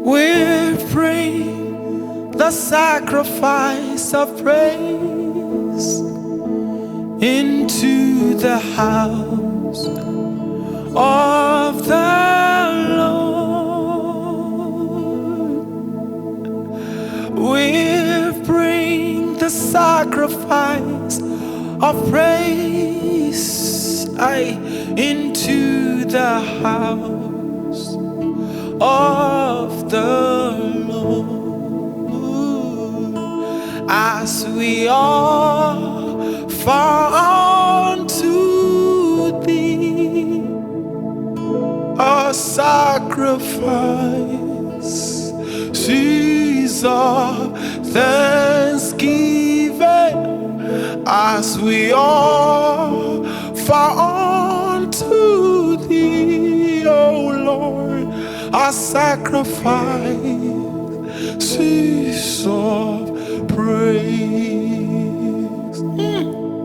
we'll bring the sacrifice of praise into the house of the Lord. We'll bring the sacrifice of praise into the house of the Lord, as we offer unto thee a sacrifice, seas of thanksgiving, as we offer unto thee, O Lord, a sacrifice.